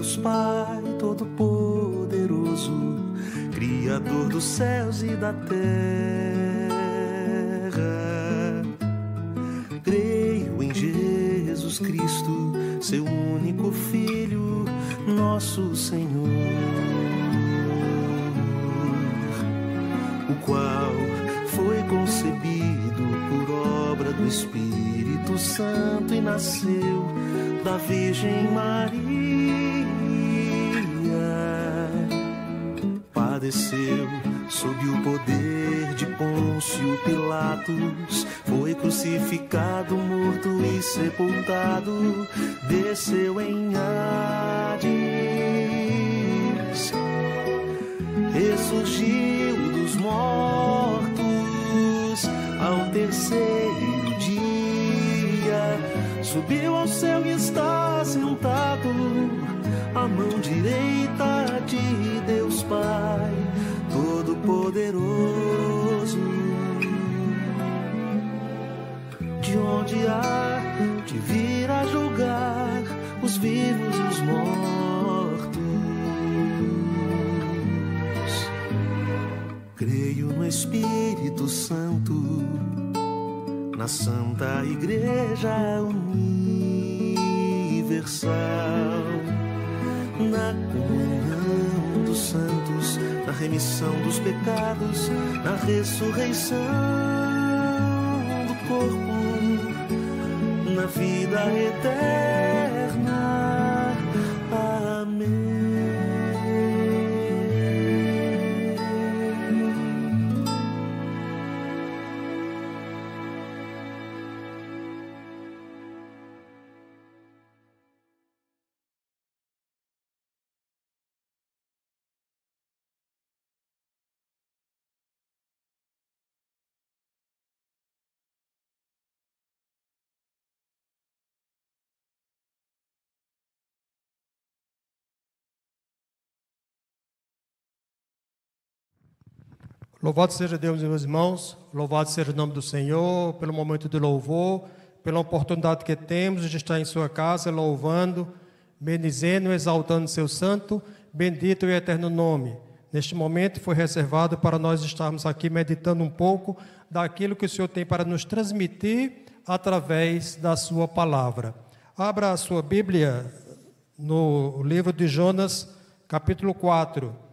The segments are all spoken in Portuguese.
Deus Pai Todo-Poderoso, Criador dos céus e da terra. Creio em Jesus Cristo, seu único Filho, nosso Senhor, o qual foi concebido por obra do Espírito Santo e nasceu da Virgem Maria. Padeceu sob o poder de Pôncio Pilatos, foi crucificado, morto e sepultado, desceu em Hades, ressurgiu dos mortos ao terceiro dia, subiu ao céu e está sentado à mão direita de Deus Pai Todo-Poderoso, de onde há de vir a julgar os vivos e os mortos. Creio no Espírito Santo, na Santa Igreja Universal, na comunhão dos santos, na remissão dos pecados, na ressurreição do corpo, na vida eterna. Amém. Louvado seja Deus, meus irmãos, louvado seja o nome do Senhor, pelo momento de louvor, pela oportunidade que temos de estar em sua casa, louvando, bendizendo, exaltando seu santo, bendito e eterno nome. Neste momento foi reservado para nós estarmos aqui meditando um pouco daquilo que o Senhor tem para nos transmitir através da sua palavra. Abra a sua Bíblia no livro de Jonas, capítulo 4.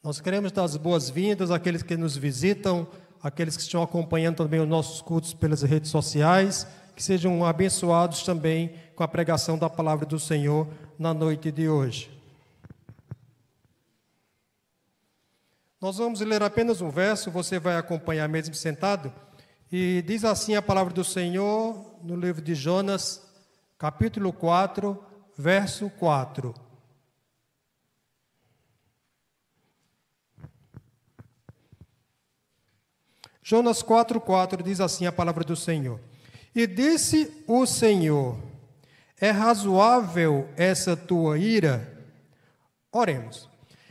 Nós queremos dar as boas-vindas àqueles que nos visitam, àqueles que estão acompanhando também os nossos cultos pelas redes sociais, que sejam abençoados também com a pregação da palavra do Senhor na noite de hoje. Nós vamos ler apenas um verso, você vai acompanhar mesmo sentado, e diz assim a palavra do Senhor no livro de Jonas, capítulo 4, verso 4. Jonas 4,4 diz assim a palavra do Senhor. E disse o Senhor, é razoável essa tua ira? Oremos.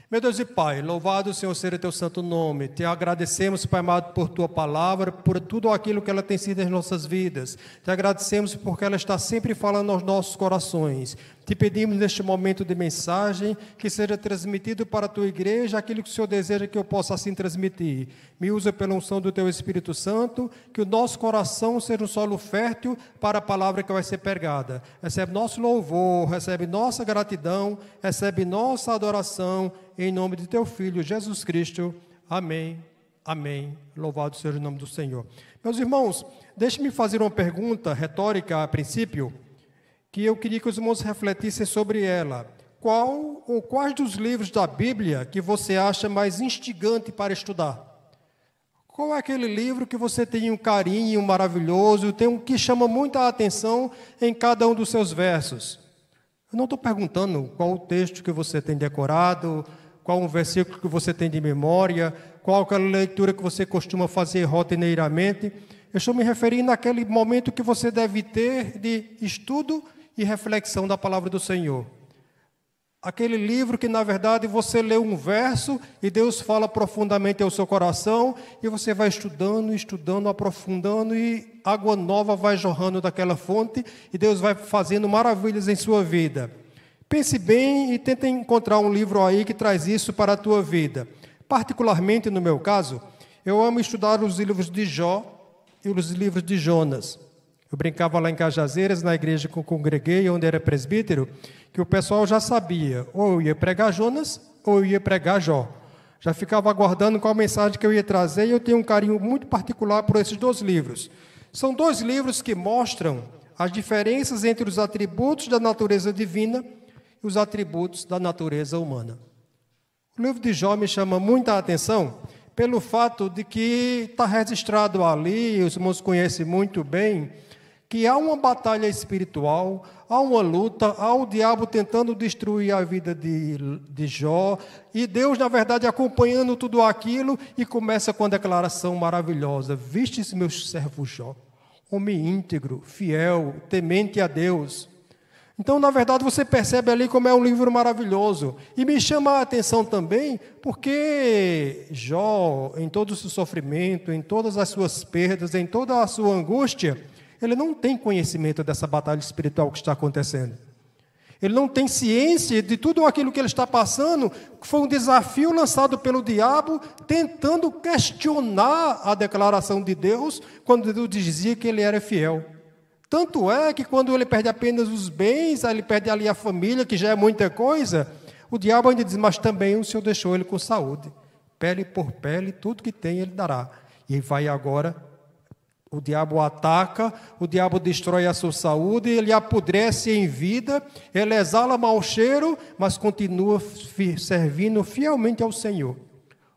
Meu Deus e Pai, louvado Senhor seja teu santo nome. Te agradecemos, Pai amado, por tua palavra, por tudo aquilo que ela tem sido em nossas vidas. Te agradecemos porque ela está sempre falando aos nossos corações. Te pedimos neste momento de mensagem que seja transmitido para a tua igreja aquilo que o Senhor deseja que eu possa assim transmitir. Me usa pela unção do teu Espírito Santo, que o nosso coração seja um solo fértil para a palavra que vai ser pregada. Recebe nosso louvor, recebe nossa gratidão, recebe nossa adoração, em nome de teu Filho, Jesus Cristo. Amém, amém. Louvado seja o nome do Senhor. Meus irmãos, deixe-me fazer uma pergunta retórica a princípio, que eu queria que os irmãos refletissem sobre ela. Qual ou quais dos livros da Bíblia que você acha mais instigante para estudar? Qual é aquele livro que você tem um carinho maravilhoso, tem um que chama muita atenção em cada um dos seus versos? Eu não estou perguntando qual o texto que você tem decorado, qual um versículo que você tem de memória, qual aquela leitura que você costuma fazer rotineiramente. Eu estou me referindo àquele momento que você deve ter de estudo e reflexão da palavra do Senhor. Aquele livro que, na verdade, você lê um verso e Deus fala profundamente ao seu coração e você vai estudando, estudando, aprofundando e água nova vai jorrando daquela fonte e Deus vai fazendo maravilhas em sua vida. Pense bem e tente encontrar um livro aí que traz isso para a tua vida. Particularmente, no meu caso, eu amo estudar os livros de Jó e os livros de Jonas. Eu brincava lá em Cajazeiras, na igreja que eu congreguei, onde era presbítero, que o pessoal já sabia, ou eu ia pregar Jonas, ou eu ia pregar Jó. Já ficava aguardando qual mensagem que eu ia trazer, e eu tenho um carinho muito particular por esses dois livros. São dois livros que mostram as diferenças entre os atributos da natureza divina e os atributos da natureza humana. O livro de Jó me chama muita atenção pelo fato de que está registrado ali, os irmãos conhecem muito bem, que há uma batalha espiritual, há uma luta, há o diabo tentando destruir a vida de Jó, e Deus, na verdade, acompanhando tudo aquilo, e começa com a declaração maravilhosa: vistes meu servo Jó, homem íntegro, fiel, temente a Deus. Então, na verdade, você percebe ali como é um livro maravilhoso. E me chama a atenção também, porque Jó, em todo o seu sofrimento, em todas as suas perdas, em toda a sua angústia, ele não tem conhecimento dessa batalha espiritual que está acontecendo. Ele não tem ciência de tudo aquilo que ele está passando, que foi um desafio lançado pelo diabo, tentando questionar a declaração de Deus, quando Deus dizia que ele era fiel. Tanto é que quando ele perde apenas os bens, ele perde ali a família, que já é muita coisa, o diabo ainda diz: mas também o Senhor deixou ele com saúde. Pele por pele, tudo que tem ele dará. E vai agora... O diabo ataca, o diabo destrói a sua saúde, ele apodrece em vida, ele exala mau cheiro, mas continua servindo fielmente ao Senhor.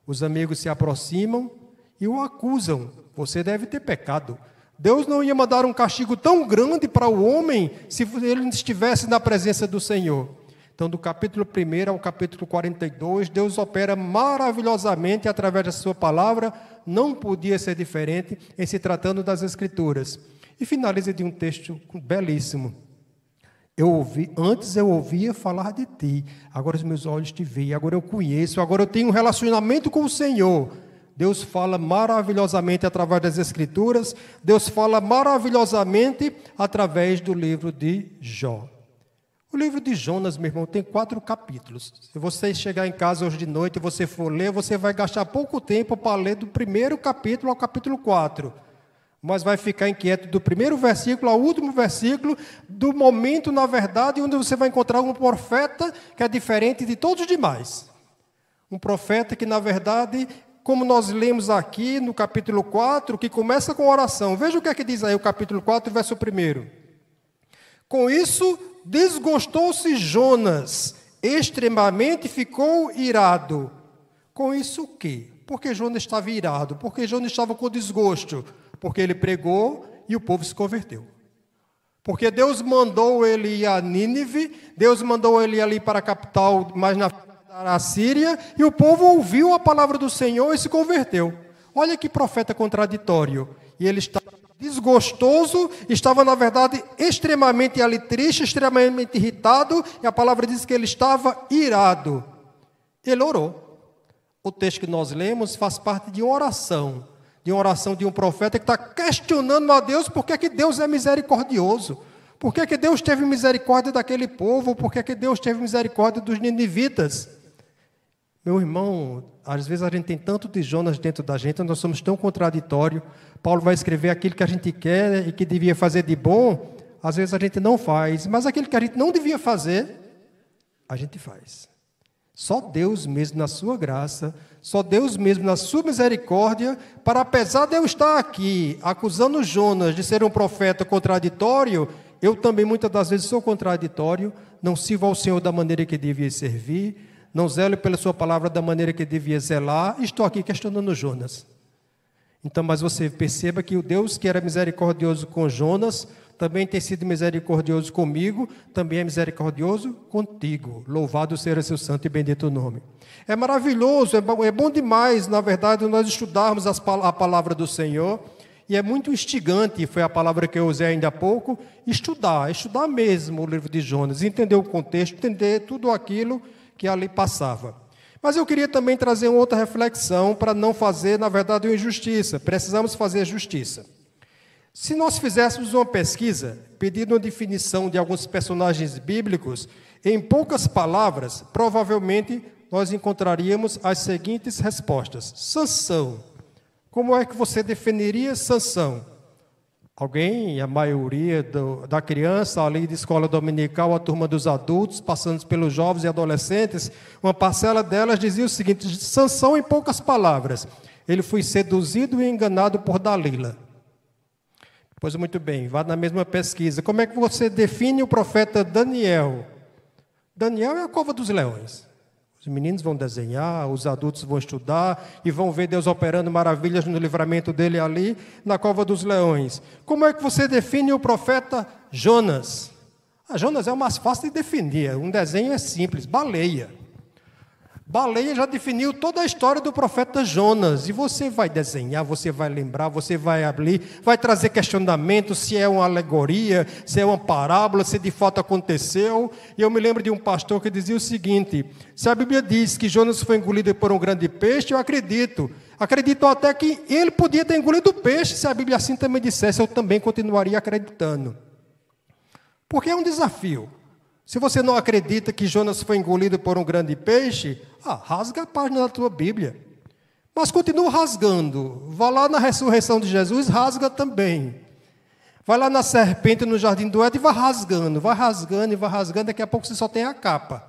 Os amigos se aproximam e o acusam: você deve ter pecado. Deus não ia mandar um castigo tão grande para o homem se ele estivesse na presença do Senhor. Então, do capítulo 1 ao capítulo 42, Deus opera maravilhosamente através da sua palavra, não podia ser diferente em se tratando das Escrituras. E finaliza de um texto belíssimo. Antes eu ouvia falar de ti, agora os meus olhos te veem, agora eu conheço, agora eu tenho um relacionamento com o Senhor. Deus fala maravilhosamente através das Escrituras, Deus fala maravilhosamente através do livro de Jó. O livro de Jonas, meu irmão, tem 4 capítulos. Se você chegar em casa hoje de noite e você for ler, você vai gastar pouco tempo para ler do primeiro capítulo ao capítulo 4. Mas vai ficar inquieto do primeiro versículo ao último versículo, do momento, na verdade, onde você vai encontrar um profeta que é diferente de todos os demais. Um profeta que, na verdade, como nós lemos aqui no capítulo 4, que começa com oração. Veja o que é que diz aí o capítulo 4, verso 1. Com isso, desgostou-se Jonas, extremamente ficou irado. Com isso o quê? Porque Jonas estava irado, porque Jonas estava com desgosto, porque ele pregou e o povo se converteu. Porque Deus mandou ele ir a Nínive, Deus mandou ele ir ali para a capital, mais na Síria, e o povo ouviu a palavra do Senhor e se converteu. Olha que profeta contraditório. E ele está desgostoso, estava, na verdade, extremamente ali triste, extremamente irritado, e a palavra diz que ele estava irado. Ele orou. O texto que nós lemos faz parte de uma oração de um profeta que está questionando a Deus por que Deus é misericordioso, por que Deus teve misericórdia daquele povo, por que Deus teve misericórdia dos ninivitas. Meu irmão, às vezes a gente tem tanto de Jonas dentro da gente, nós somos tão contraditórios. Paulo vai escrever aquilo que a gente quer e que devia fazer de bom, às vezes a gente não faz, mas aquilo que a gente não devia fazer, a gente faz. Só Deus mesmo na sua graça, só Deus mesmo na sua misericórdia, para apesar de eu estar aqui acusando Jonas de ser um profeta contraditório, eu também muitas das vezes sou contraditório, não sirvo ao Senhor da maneira que devia servir, não zelo pela sua palavra da maneira que devia zelar, e estou aqui questionando Jonas. Então, mas você perceba que o Deus que era misericordioso com Jonas, também tem sido misericordioso comigo, também é misericordioso contigo. Louvado seja seu santo e bendito nome. É maravilhoso, é bom demais, na verdade, nós estudarmos a palavra do Senhor E é muito instigante, foi a palavra que eu usei ainda há pouco, estudar mesmo o livro de Jonas, entender o contexto, entender tudo aquilo que ali passava. Mas eu queria também trazer uma outra reflexão para não fazer, na verdade, uma injustiça. Precisamos fazer justiça. Se nós fizéssemos uma pesquisa, pedindo uma definição de alguns personagens bíblicos, em poucas palavras, provavelmente nós encontraríamos as seguintes respostas. Sansão. Como é que você definiria Sansão? Alguém, a maioria da criança ali de escola dominical, a turma dos adultos, passando pelos jovens e adolescentes, uma parcela delas dizia o seguinte: Sansão, em poucas palavras, ele foi seduzido e enganado por Dalila. Pois muito bem, vá na mesma pesquisa. Como é que você define o profeta Daniel? Daniel é a cova dos leões. Os meninos vão desenhar, os adultos vão estudar e vão ver Deus operando maravilhas no livramento dele ali na cova dos leões. Como é que você define o profeta Jonas? Jonas é o mais fácil de definir, um desenho é simples, baleia. Baleia já definiu toda a história do profeta Jonas, e você vai desenhar, você vai lembrar, você vai abrir, vai trazer questionamento se é uma alegoria, se é uma parábola, se de fato aconteceu. E eu me lembro de um pastor que dizia o seguinte: se a Bíblia diz que Jonas foi engolido por um grande peixe, eu acredito até que ele podia ter engolido o peixe. Se a Bíblia assim também dissesse, eu também continuaria acreditando, porque é um desafio. Se você não acredita que Jonas foi engolido por um grande peixe, rasga a página da tua Bíblia. Mas continua rasgando. Vá lá na ressurreição de Jesus, rasga também. Vai lá na serpente no jardim do Éden e vai rasgando, daqui a pouco você só tem a capa.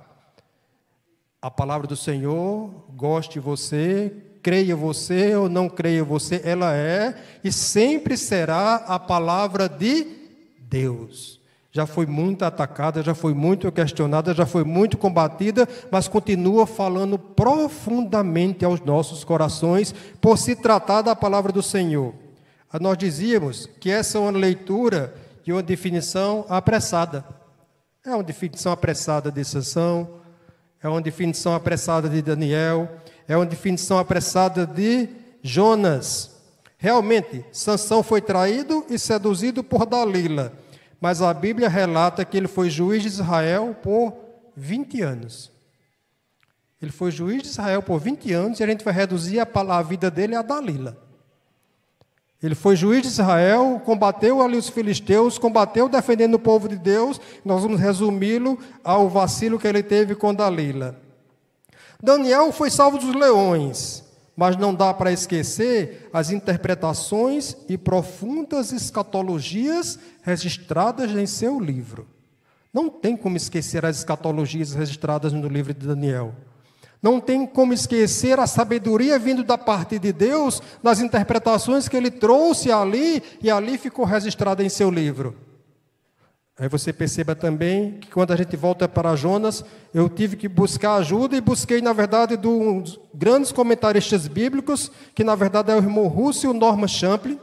A palavra do Senhor, goste você, creia você ou não creia você, ela é e sempre será a palavra de Deus. Já foi muito atacada, já foi muito questionada, já foi muito combatida, mas continua falando profundamente aos nossos corações, por se tratar da palavra do Senhor. Nós dizíamos que essa é uma leitura e uma definição apressada. É uma definição apressada de Sansão, é uma definição apressada de Daniel, é uma definição apressada de Jonas. Realmente, Sansão foi traído e seduzido por Dalila. Mas a Bíblia relata que ele foi juiz de Israel por 20 anos. Ele foi juiz de Israel por 20 anos e a gente vai reduzir a vida dele a Dalila. Ele foi juiz de Israel, combateu ali os filisteus, combateu defendendo o povo de Deus. Nós vamos resumi-lo ao vacilo que ele teve com Dalila. Daniel foi salvo dos leões, mas não dá para esquecer as interpretações e profundas escatologias registradas em seu livro. Não tem como esquecer as escatologias registradas no livro de Daniel. Não tem como esquecer a sabedoria vindo da parte de Deus, nas interpretações que ele trouxe ali, e ali ficou registrada em seu livro. Aí você perceba também que quando a gente volta para Jonas, eu tive que buscar ajuda e busquei, na verdade, de uns grandes comentaristas bíblicos, que na verdade é o irmão Russell Norman Champlin,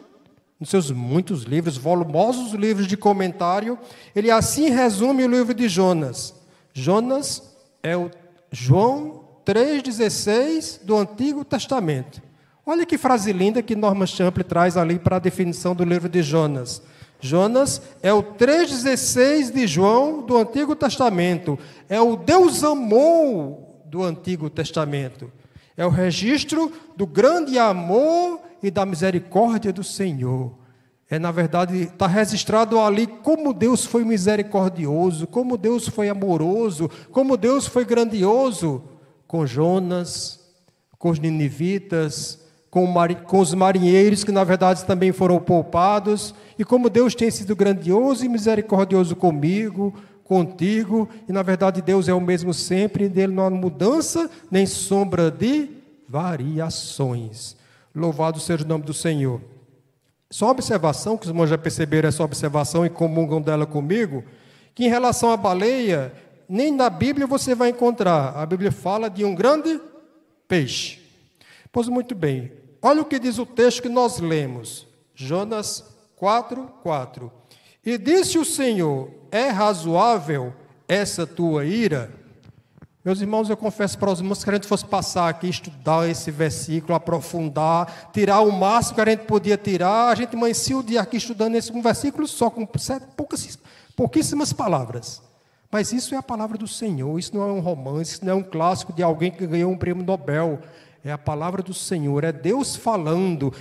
nos seus muitos livros, volumosos livros de comentário, ele assim resume o livro de Jonas. Jonas é o João 3,16 do Antigo Testamento. Olha que frase linda que Norman Champlin traz ali para a definição do livro de Jonas. Jonas é o 3,16 de João do Antigo Testamento. É o Deus amou do Antigo Testamento. É o registro do grande amor e da misericórdia do Senhor. Na verdade, está registrado ali como Deus foi misericordioso, como Deus foi amoroso, como Deus foi grandioso com Jonas, com os ninivitas, com os marinheiros que, na verdade, também foram poupados, e como Deus tem sido grandioso e misericordioso comigo, contigo, e, na verdade, Deus é o mesmo sempre, dele não há mudança nem sombra de variações. Louvado seja o nome do Senhor. Só uma observação, que os irmãos já perceberam essa observação e comungam dela comigo, que em relação à baleia, nem na Bíblia você vai encontrar. A Bíblia fala de um grande peixe. Pois muito bem, olha o que diz o texto que nós lemos, Jonas 4:4. E disse o Senhor: é razoável essa tua ira? Meus irmãos, eu confesso para os irmãos que a gente fosse passar aqui, estudar esse versículo, aprofundar, tirar o máximo que a gente podia tirar, a gente amanhecia o dia aqui estudando esse um versículo só, com pouquíssimas palavras. Mas isso é a palavra do Senhor, isso não é um romance, isso não é um clássico de alguém que ganhou um prêmio Nobel. É a palavra do Senhor, é Deus falando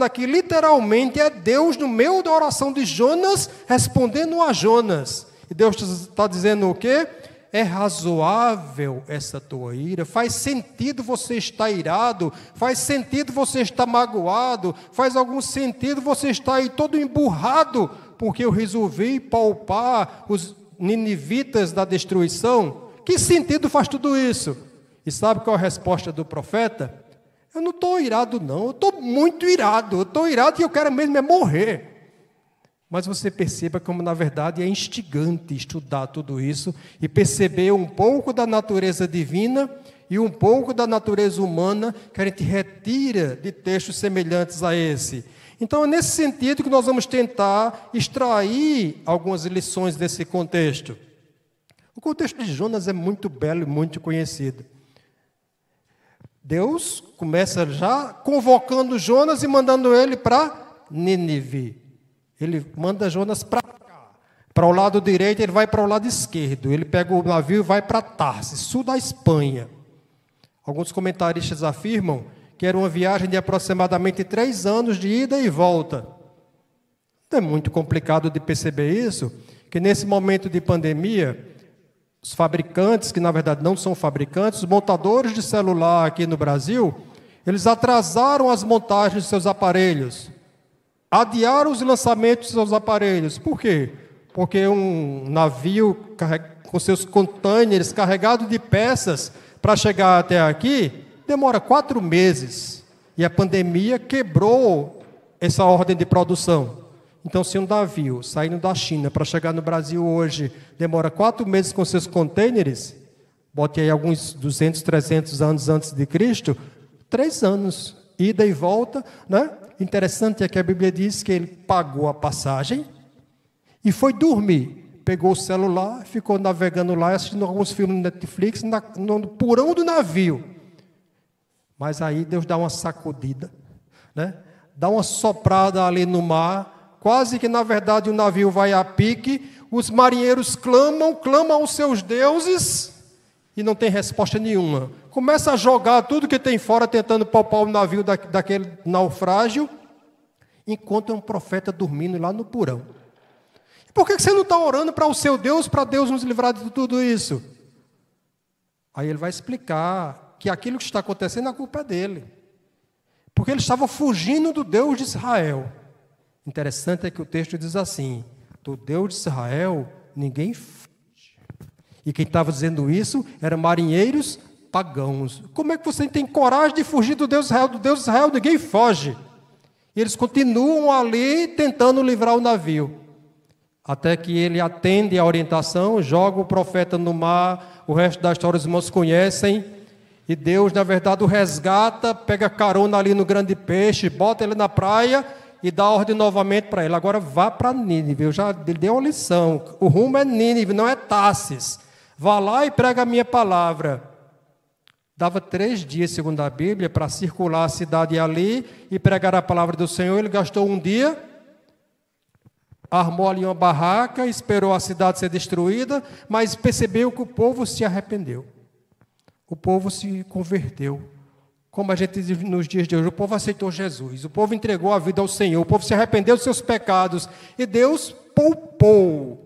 aqui literalmente, é Deus no meio da oração de Jonas, respondendo a Jonas. E Deus está dizendo o quê? É razoável essa tua ira? Faz sentido você estar irado? Faz sentido você estar magoado? Faz algum sentido você estar aí todo emburrado? Porque eu resolvi poupar os ninivitas da destruição? Que sentido faz tudo isso? E sabe qual é a resposta do profeta? Eu não estou irado não, eu estou muito irado. Eu estou irado e eu quero mesmo é morrer. Mas você perceba como, na verdade, é instigante estudar tudo isso e perceber um pouco da natureza divina e um pouco da natureza humana que a gente retira de textos semelhantes a esse. Então, é nesse sentido que nós vamos tentar extrair algumas lições desse contexto. O contexto de Jonas é muito belo e muito conhecido. Deus começa já convocando Jonas e mandando ele para Nínive. Ele manda Jonas para cá. Para o lado direito, ele vai para o lado esquerdo. Ele pega o navio e vai para Tarsis, sul da Espanha. Alguns comentaristas afirmam que era uma viagem de aproximadamente 3 anos de ida e volta. Não é muito complicado de perceber isso, que nesse momento de pandemia, os fabricantes, que na verdade não são fabricantes, os montadores de celular aqui no Brasil, eles atrasaram as montagens de seus aparelhos. Adiaram os lançamentos de seus aparelhos. Por quê? Porque um navio com seus containers carregados de peças para chegar até aqui demora 4 meses. E a pandemia quebrou essa ordem de produção. Então, se um navio saindo da China para chegar no Brasil hoje demora 4 meses com seus containers, bote aí alguns 200, 300 anos antes de Cristo, 3 anos, ida e volta, né? Interessante é que a Bíblia diz que ele pagou a passagem e foi dormir. Pegou o celular, ficou navegando lá, assistindo alguns filmes no Netflix, no porão do navio. Mas aí Deus dá uma sacudida, né? Dá uma soprada ali no mar, quase que na verdade o navio vai a pique, os marinheiros clamam aos seus deuses e não tem resposta nenhuma. Começa a jogar tudo que tem fora, tentando poupar o navio daquele naufrágio, enquanto é um profeta dormindo lá no porão. E por que você não está orando para o seu Deus, para Deus nos livrar de tudo isso? Aí ele vai explicar que aquilo que está acontecendo, a culpa é dele. Porque ele estava fugindo do Deus de Israel. Interessante é que o texto diz assim: do Deus de Israel, ninguém foge. E quem estava dizendo isso eram marinheiros pagãos. Como é que você tem coragem de fugir do Deus de Israel? Do Deus de Israel ninguém foge. E eles continuam ali tentando livrar o navio. Até que ele atende a orientação, joga o profeta no mar, o resto da história os irmãos conhecem, e Deus, na verdade, o resgata, pega carona ali no grande peixe, bota ele na praia e dá ordem novamente para ele. Agora vá para Nínive, eu já lhe dei uma lição, o rumo é Nínive, não é Tarsis. Vá lá e prega a minha palavra. Dava 3 dias, segundo a Bíblia, para circular a cidade ali e pregar a palavra do Senhor. Ele gastou 1 dia, armou ali uma barraca, esperou a cidade ser destruída, mas percebeu que o povo se arrependeu. O povo se converteu. Como a gente diz nos dias de hoje, o povo aceitou Jesus, o povo entregou a vida ao Senhor, o povo se arrependeu dos seus pecados e Deus poupou.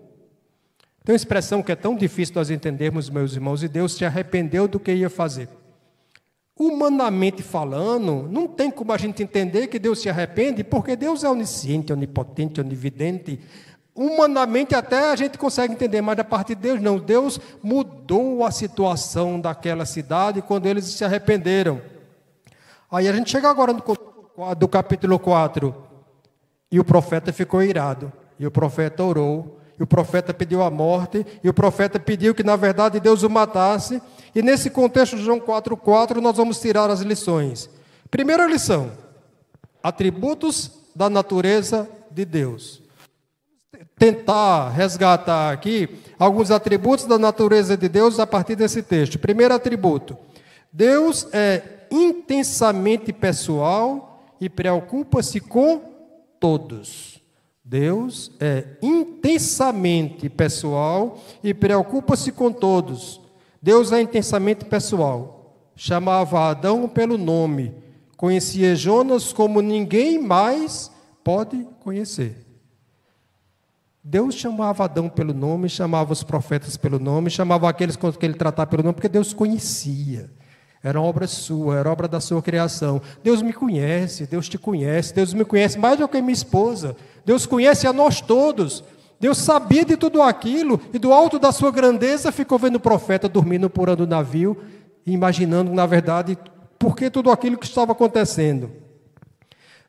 Tem uma expressão que é tão difícil nós entendermos, meus irmãos, e Deus se arrependeu do que ia fazer. Humanamente falando, não tem como a gente entender que Deus se arrepende, porque Deus é onisciente, onipotente, onividente. Humanamente até a gente consegue entender, mas da parte de Deus não. Deus mudou a situação daquela cidade quando eles se arrependeram. Aí a gente chega agora do capítulo 4, e o profeta ficou irado, e o profeta orou, e o profeta pediu a morte, e o profeta pediu que, na verdade, Deus o matasse. E nesse contexto de João 4,4, nós vamos tirar as lições. Primeira lição: atributos da natureza de Deus. tentar resgatar aqui alguns atributos da natureza de Deus a partir desse texto. Primeiro atributo: Deus é intensamente pessoal e preocupa-se com todos. Deus é intensamente pessoal e preocupa-se com todos. Deus é intensamente pessoal. Chamava Adão pelo nome. Conhecia Jonas como ninguém mais pode conhecer. Deus chamava Adão pelo nome, chamava os profetas pelo nome, chamava aqueles com que ele tratava pelo nome, porque Deus conhecia. Era obra sua, era obra da sua criação. Deus me conhece, Deus te conhece, Deus me conhece mais do que minha esposa. Deus conhece a nós todos. Deus sabia de tudo aquilo e do alto da sua grandeza ficou vendo o profeta dormindo por do navio e imaginando, na verdade, por que tudo aquilo que estava acontecendo.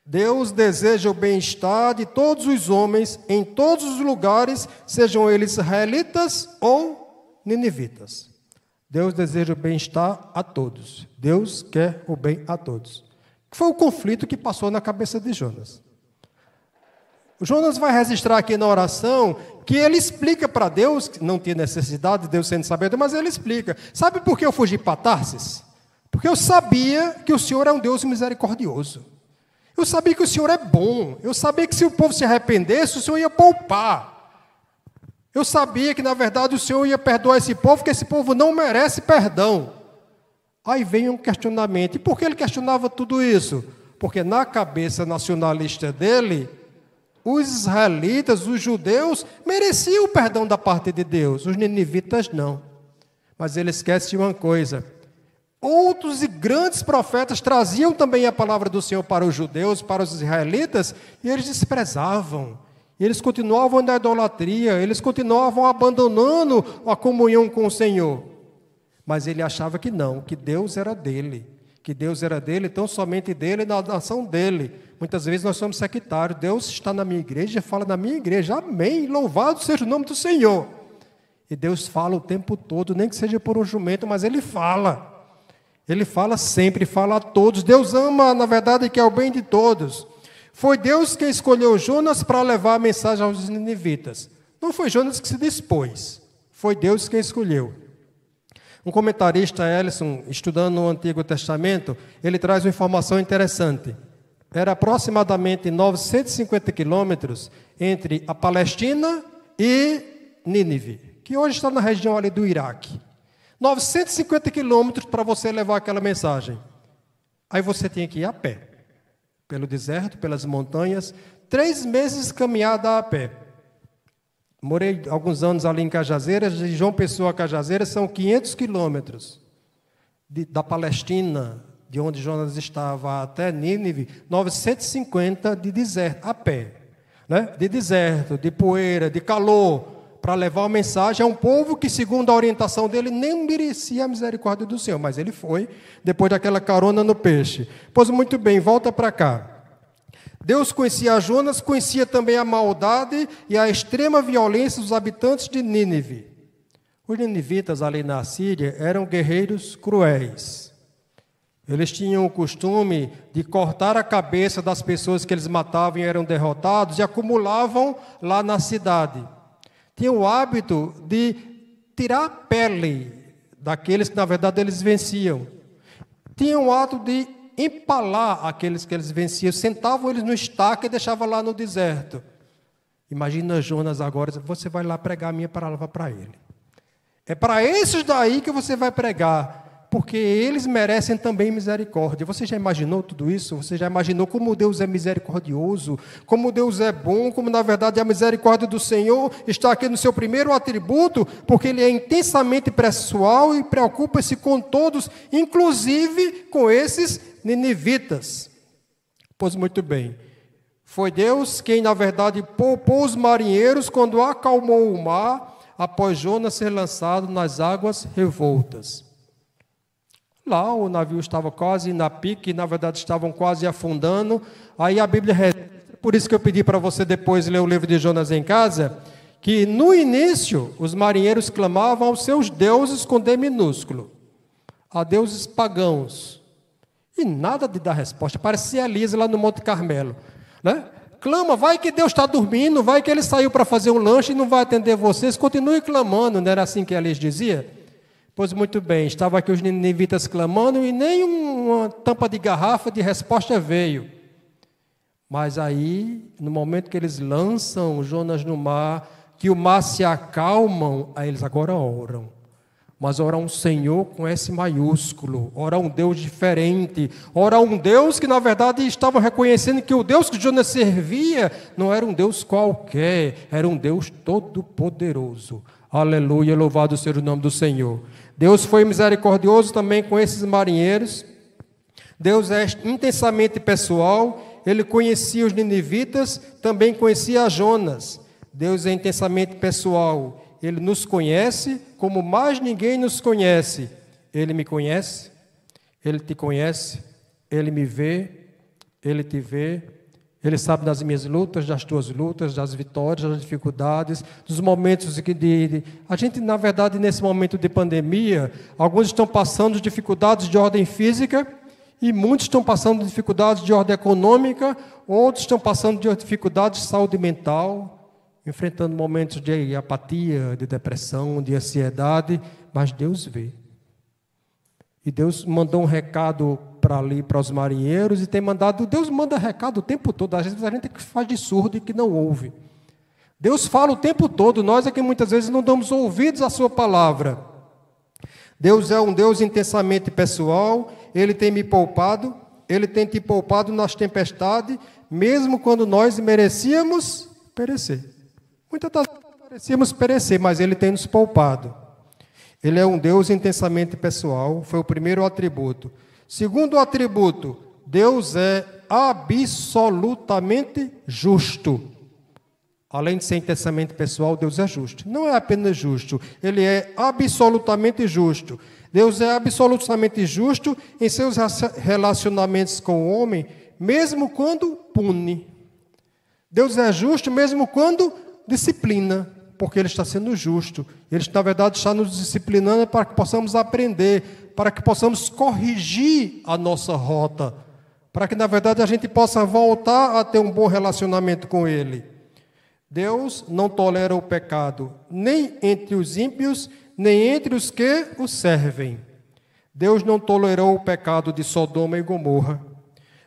Deus deseja o bem-estar de todos os homens em todos os lugares, sejam eles israelitas ou ninivitas. Deus deseja o bem-estar a todos. Deus quer o bem a todos. Foi o conflito que passou na cabeça de Jonas. O Jonas vai registrar aqui na oração que ele explica para Deus, que não tinha necessidade de Deus sendo sabedor, mas ele explica. Sabe por que eu fugi para Tarsis? Porque eu sabia que o Senhor é um Deus misericordioso. Eu sabia que o Senhor é bom. Eu sabia que se o povo se arrependesse, o Senhor ia poupar. Eu sabia que, na verdade, o Senhor ia perdoar esse povo, porque esse povo não merece perdão. Aí vem um questionamento. E por que ele questionava tudo isso? Porque na cabeça nacionalista dele, os israelitas, os judeus, mereciam o perdão da parte de Deus. Os ninivitas não. Mas ele esquece de uma coisa. Outros e grandes profetas traziam também a palavra do Senhor para os judeus, para os israelitas, e eles desprezavam. Eles continuavam na idolatria, eles continuavam abandonando a comunhão com o Senhor. Mas ele achava que não, que Deus era dele. Que Deus era dele, tão somente dele, na nação dele. Muitas vezes nós somos sectários. Deus está na minha igreja, fala na minha igreja. Amém, louvado seja o nome do Senhor. E Deus fala o tempo todo, nem que seja por um jumento, mas Ele fala. Ele fala sempre, fala a todos. Deus ama, na verdade, que é o bem de todos. Foi Deus quem escolheu Jonas para levar a mensagem aos ninivitas. Não foi Jonas que se dispôs. Foi Deus quem escolheu. Um comentarista, Ellison, estudando o Antigo Testamento, ele traz uma informação interessante. Era aproximadamente 950 quilômetros entre a Palestina e Nínive, que hoje está na região ali do Iraque. 950 quilômetros para você levar aquela mensagem. Aí você tinha que ir a pé, pelo deserto, pelas montanhas, 3 meses caminhada a pé. Morei alguns anos ali em Cajazeiras, de João Pessoa a Cajazeiras são 500 quilômetros. Da Palestina, de onde Jonas estava, até Nínive, 950 de deserto, a pé. Né? De deserto, de poeira, de calor, para levar uma mensagem a um povo que, segundo a orientação dele, nem merecia a misericórdia do Senhor. Mas ele foi, depois daquela carona no peixe. Pois muito bem, volta para cá. Deus conhecia Jonas, conhecia também a maldade e a extrema violência dos habitantes de Nínive. Os ninivitas ali na Síria eram guerreiros cruéis. Eles tinham o costume de cortar a cabeça das pessoas que eles matavam e eram derrotados e acumulavam lá na cidade. Tinham o hábito de tirar a pele daqueles que, na verdade, eles venciam. Tinham o hábito de empalar aqueles que eles venciam, sentavam eles no estaca e deixavam lá no deserto. Imagina Jonas agora, você vai lá pregar a minha palavra para ele. É para esses daí que você vai pregar, porque eles merecem também misericórdia. Você já imaginou tudo isso? Você já imaginou como Deus é misericordioso? Como Deus é bom? Como, na verdade, a misericórdia do Senhor está aqui no seu primeiro atributo, porque Ele é intensamente pessoal e preocupa-se com todos, inclusive com esses ninivitas. Pois muito bem. Foi Deus quem, na verdade, poupou os marinheiros quando acalmou o mar, após Jonas ser lançado nas águas revoltas. Lá o navio estava quase na pique, na verdade estavam quase afundando. Aí a Bíblia, por isso que eu pedi para você depois ler o livro de Jonas em casa, que no início os marinheiros clamavam aos seus deuses com D minúsculo, a deuses pagãos. E nada de dar resposta, parecia Elisa lá no Monte Carmelo, né? Clama, vai que Deus está dormindo, vai que Ele saiu para fazer um lanche e não vai atender vocês. Continue clamando, não era assim que Elias dizia? Pois muito bem, estava aqui os ninivitas clamando e nem uma tampa de garrafa de resposta veio. Mas aí, no momento que eles lançam Jonas no mar, que o mar se acalmam, aí eles agora oram. Mas orar um Senhor com S maiúsculo, orar um Deus diferente, orar um Deus que na verdade estavam reconhecendo que o Deus que Jonas servia não era um Deus qualquer, era um Deus todo-poderoso. Aleluia, louvado seja o nome do Senhor. Deus foi misericordioso também com esses marinheiros. Deus é intensamente pessoal, Ele conhecia os ninivitas, também conhecia Jonas. Deus é intensamente pessoal, Ele nos conhece como mais ninguém nos conhece. Ele me conhece, Ele te conhece, Ele me vê, Ele te vê, Ele sabe das minhas lutas, das tuas lutas, das vitórias, das dificuldades, dos momentos que a gente, na verdade, nesse momento de pandemia, alguns estão passando dificuldades de ordem física e muitos estão passando dificuldades de ordem econômica, outros estão passando de dificuldades de saúde mental, enfrentando momentos de apatia, de depressão, de ansiedade, mas Deus vê. E Deus mandou um recado para ali, para os marinheiros, e tem mandado, Deus manda recado o tempo todo, às vezes a gente faz de surdo e que não ouve. Deus fala o tempo todo, nós é que muitas vezes não damos ouvidos à sua palavra. Deus é um Deus intensamente pessoal, Ele tem me poupado, Ele tem te poupado nas tempestades, mesmo quando nós merecíamos perecer. Muitas das vezes merecíamos perecer, mas Ele tem nos poupado. Ele é um Deus intensamente pessoal, foi o primeiro atributo. Segundo atributo, Deus é absolutamente justo. Além de ser intensamente pessoal, Deus é justo. Não é apenas justo, Ele é absolutamente justo. Deus é absolutamente justo em seus relacionamentos com o homem, mesmo quando pune. Deus é justo mesmo quando disciplina, porque Ele está sendo justo. Ele, na verdade, está nos disciplinando para que possamos aprender, para que possamos corrigir a nossa rota, para que, na verdade, a gente possa voltar a ter um bom relacionamento com Ele. Deus não tolera o pecado, nem entre os ímpios, nem entre os que o servem. Deus não tolerou o pecado de Sodoma e Gomorra.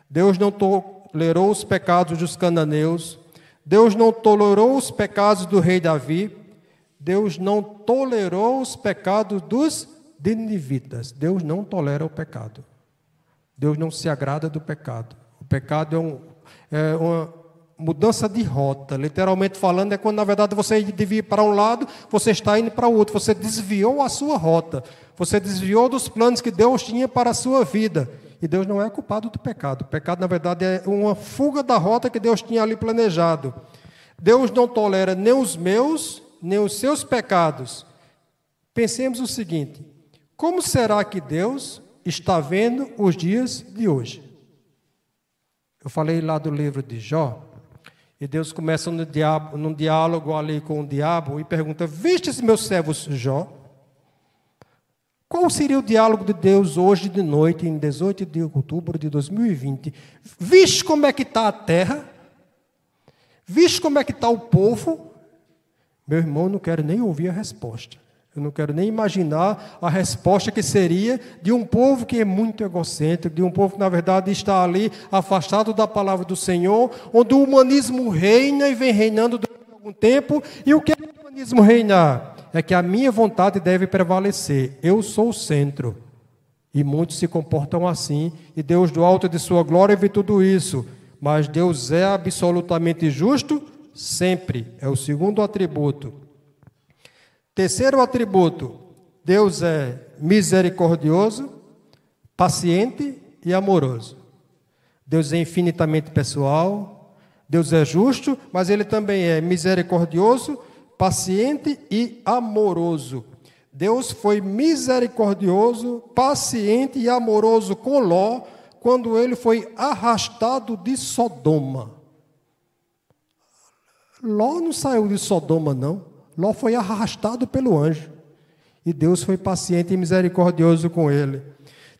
Deus não tolerou os pecados dos cananeus. Deus não tolerou os pecados do rei Davi. Deus não tolerou os pecados dos ninivitas. Deus não tolera o pecado. Deus não se agrada do pecado. O pecado é uma mudança de rota. Literalmente falando, é quando, na verdade, você devia ir para um lado, você está indo para o outro. Você desviou a sua rota. Você desviou dos planos que Deus tinha para a sua vida. E Deus não é culpado do pecado. O pecado, na verdade, é uma fuga da rota que Deus tinha ali planejado. Deus não tolera nem os meus, nem os seus pecados. Pensemos o seguinte: como será que Deus está vendo os dias de hoje? Eu falei lá do livro de Jó, e Deus começa num diálogo ali com o diabo e pergunta: vistes meus servos Jó? Qual seria o diálogo de Deus hoje de noite, em 18 de outubro de 2020? Viste como é que está a terra? Viste como é que está o povo? Meu irmão, eu não quero nem ouvir a resposta. Eu não quero nem imaginar a resposta que seria de um povo que é muito egocêntrico, de um povo que, na verdade, está ali afastado da palavra do Senhor, onde o humanismo reina e vem reinando durante algum tempo. E o que é o humanismo reinar? É que a minha vontade deve prevalecer. Eu sou o centro. E muitos se comportam assim. E Deus, do alto de sua glória, vê tudo isso. Mas Deus é absolutamente justo sempre. É o segundo atributo. Terceiro atributo. Deus é misericordioso, paciente e amoroso. Deus é infinitamente pessoal. Deus é justo, mas Ele também é misericordioso, paciente e amoroso. Deus foi misericordioso, paciente e amoroso com Ló, quando ele foi arrastado de Sodoma. Ló não saiu de Sodoma, não. Ló foi arrastado pelo anjo. E Deus foi paciente e misericordioso com ele.